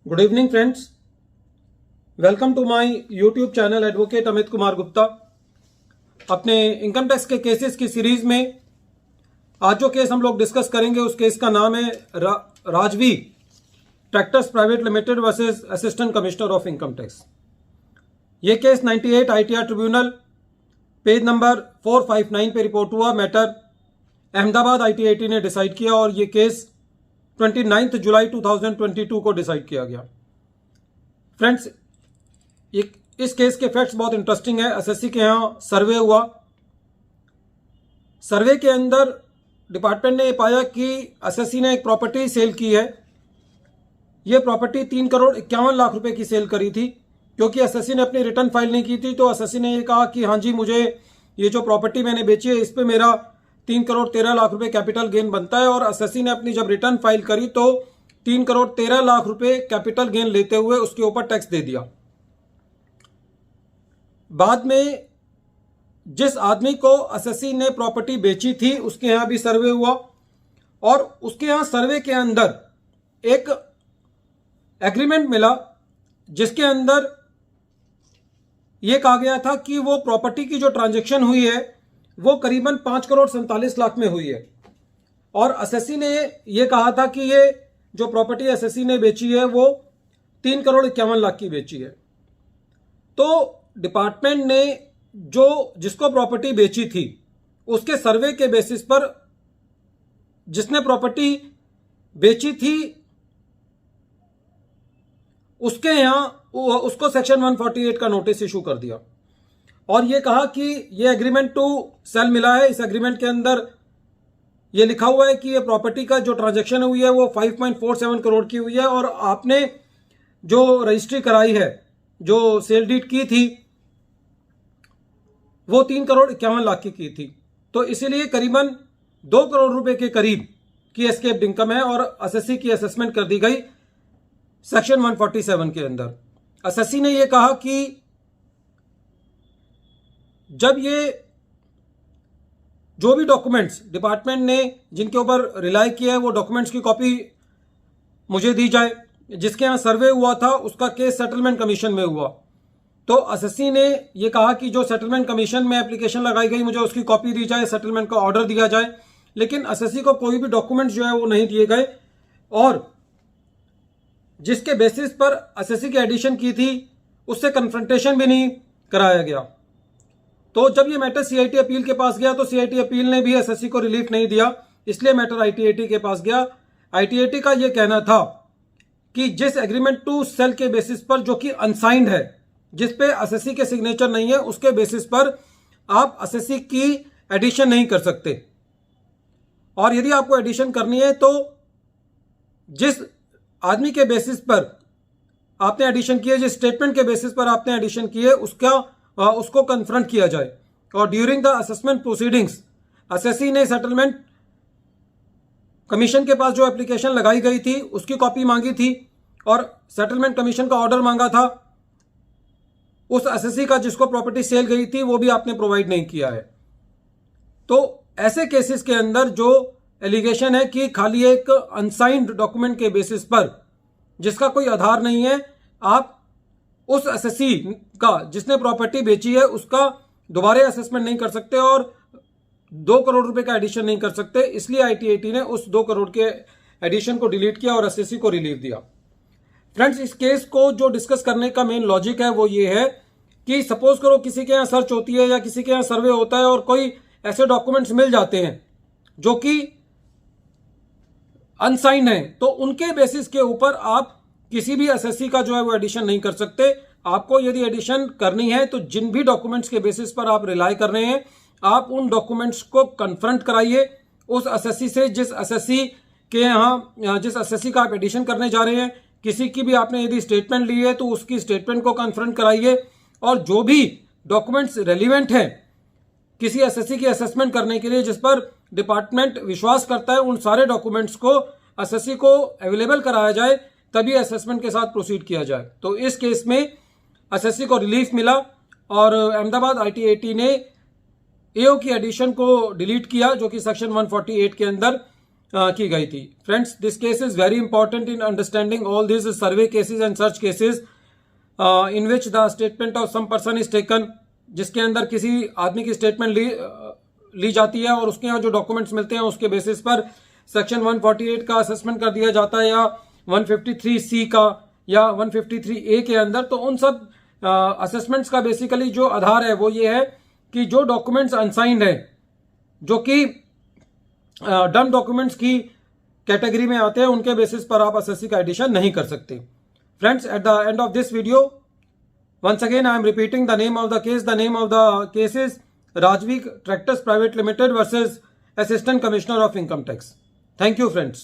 Good evening friends, welcome to my YouTube channel advocate Amit Kumar Gupta. अपने income tax के cases की series में आज जो केस हम लोग डिस्कस करेंगे उस केस का नाम है Rajvi tractors private limited versus assistant commissioner of income tax. ये case 98 ITR tribunal page number 459 पे रिपोर्ट हुआ। मैटर अहमदाबाद ITAT ने डिसाइड किया और ये केस 29 जुलाई 2022 को डिसाइड किया गया। फ्रेंड्स, इस केस के फैक्ट्स बहुत इंटरेस्टिंग है। एसएससी के यहाँ सर्वे हुआ। सर्वे के अंदर डिपार्टमेंट ने ये पाया कि एसएससी ने एक प्रॉपर्टी सेल की है। ये प्रॉपर्टी 3,51,00,000 रुपए की सेल करी थी। क्योंकि एसएससी ने अपनी रिटर्न फाइल नहीं की थी तो एसएससी ने ये कहा कि हाँ जी, मुझे ये जो प्रॉपर्टी मैंने बेची है इस पे मेरा 3,13,00,000 रुपए कैपिटल गेन बनता है। और एसएससी ने अपनी जब रिटर्न फाइल करी तो 3,13,00,000 रुपए कैपिटल गेन लेते हुए उसके ऊपर टैक्स दे दिया। बाद में जिस आदमी को एसएससी ने प्रॉपर्टी बेची थी उसके यहां भी सर्वे हुआ और उसके यहां सर्वे के अंदर एक एग्रीमेंट मिला जिसके अंदर यह कहा गया था कि वो प्रॉपर्टी की जो ट्रांजैक्शन हुई है वो करीबन 5,47,00,000 में हुई है। और एसएससी ने यह कहा था कि ये जो प्रॉपर्टी एसएससी ने बेची है वो 3,51,00,000 की बेची है। तो डिपार्टमेंट ने जिसको प्रॉपर्टी बेची थी उसके सर्वे के बेसिस पर जिसने प्रॉपर्टी बेची थी उसके यहां उसको सेक्शन 148 का नोटिस इशू कर दिया और यह कहा कि यह एग्रीमेंट टू सेल मिला है। इस एग्रीमेंट के अंदर यह लिखा हुआ है कि यह प्रॉपर्टी का जो ट्रांजैक्शन हुई है वो 5.47 करोड़ की हुई है और आपने जो रजिस्ट्री कराई है, जो सेल डीड की थी वो 3,51,00,000 की थी। तो इसीलिए करीबन 2 करोड़ रुपए के करीब की एस्केप्ड इनकम है और एसएससी की असेसमेंट कर दी गई सेक्शन 147 के अंदर। एसएससी ने यह कहा कि जब ये जो भी डॉक्यूमेंट्स डिपार्टमेंट ने जिनके ऊपर रिलाई किया है वो डॉक्यूमेंट्स की कॉपी मुझे दी जाए। जिसके यहां सर्वे हुआ था उसका केस सेटलमेंट कमीशन में हुआ। तो एसएससी ने यह कहा कि जो सेटलमेंट कमीशन में एप्लीकेशन लगाई गई मुझे उसकी कॉपी दी जाए, सेटलमेंट का ऑर्डर दिया जाए। लेकिन एसएससी को कोई भी डॉक्यूमेंट्स जो है वो नहीं दिए गए और जिसके बेसिस पर एसएससी की एडिशन की थी उससे कन्फ्रंटेशन भी नहीं कराया गया। तो जब ये मैटर सीआईटी अपील के पास गया तो सीआईटी अपील ने भी एसएससी को रिलीफ नहीं दिया, इसलिए मैटर आईटीएटी के पास गया। आईटीएटी का यह कहना था कि जिस एग्रीमेंट टू सेल के बेसिस पर जो कि अनसाइंड है, जिस पे एसएससी के सिग्नेचर नहीं है, उसके बेसिस पर आप एसएससी की एडिशन नहीं कर सकते। और यदि आपको एडिशन करनी है तो जिस आदमी के बेसिस पर आपने एडिशन की है, जिस स्टेटमेंट के बेसिस पर आपने एडिशन की है उसको कन्फ्रंट किया जाए। और during the assessment proceedings SSC ने सेटलमेंट कमीशन के पास जो एप्लीकेशन लगाई गई थी उसकी कॉपी मांगी थी और सेटलमेंट कमीशन का ऑर्डर मांगा था। उस एसएससी का जिसको प्रॉपर्टी सेल गई थी वो भी आपने प्रोवाइड नहीं किया है। तो ऐसे केसेस के अंदर जो एलिगेशन है कि खाली एक अनसाइंड डॉक्यूमेंट के बेसिस पर जिसका कोई आधार नहीं है, आप उस एसएससी का जिसने प्रॉपर्टी बेची है उसका दोबारा असेसमेंट नहीं कर सकते और 2 करोड़ रुपए का एडिशन नहीं कर सकते। इसलिए आईटीएटी ने उस 2 करोड़ के एडिशन को डिलीट किया और एसएससी को रिलीफ दिया। फ्रेंड्स, इस केस को जो डिस्कस करने का मेन लॉजिक है वो ये है कि सपोज करो किसी के यहां सर्च होती है या किसी के यहां सर्वे होता है और कोई ऐसे डॉक्यूमेंट्स मिल जाते हैं जो कि अनसाइंड है, तो उनके बेसिस के ऊपर आप किसी भी एसएससी का जो है वो एडिशन नहीं कर सकते। आपको यदि एडिशन करनी है तो जिन भी डॉक्यूमेंट्स के बेसिस पर आप रिलाई कर रहे हैं आप उन डॉक्यूमेंट्स को कन्फ्रंट कराइए उस एसएससी से जिस एसएससी के यहां जिस एसएससी का आप एडिशन करने जा रहे हैं। किसी की भी आपने यदि स्टेटमेंट ली है तो उसकी स्टेटमेंट को कन्फ्रंट कराइए और जो भी डॉक्यूमेंट्स रेलिवेंट है किसी एसएससी की असेसमेंट करने के लिए जिस पर डिपार्टमेंट विश्वास करता है उन सारे डॉक्यूमेंट्स को एसएससी को अवेलेबल कराया जाए, तभी असेसमेंट के साथ प्रोसीड किया जाए। तो इस केस में एसएससी को रिलीफ मिला और अहमदाबाद आईटीएटी ने एओ की एडिशन को डिलीट किया जो कि सेक्शन 148 के अंदर की गई थी. Friends, this case is very important in understanding all this survey cases and search cases in which the statement of some person is taken, जिसके अंदर किसी आदमी की स्टेटमेंट ली जाती है और उसके यहाँ जो डॉक्यूमेंट्स मिलते हैं उसके बेसिस पर सेक्शन 148 का असेसमेंट कर दिया जाता है, या 153C का, या 153A के अंदर. तो उन सब असेसमेंट्स का बेसिकली जो आधार है वो ये है कि जो डॉक्यूमेंट्स अनसाइंड है, जो कि डम डॉक्यूमेंट्स की कैटेगरी में आते हैं, उनके बेसिस पर आप एसएससी का एडिशन नहीं कर सकते. Friends, at the end of this video, once again I am repeating the name of the case. The name of the case is Rajvik Tractors Private Limited versus Assistant Commissioner of Income Tax. Thank you, friends.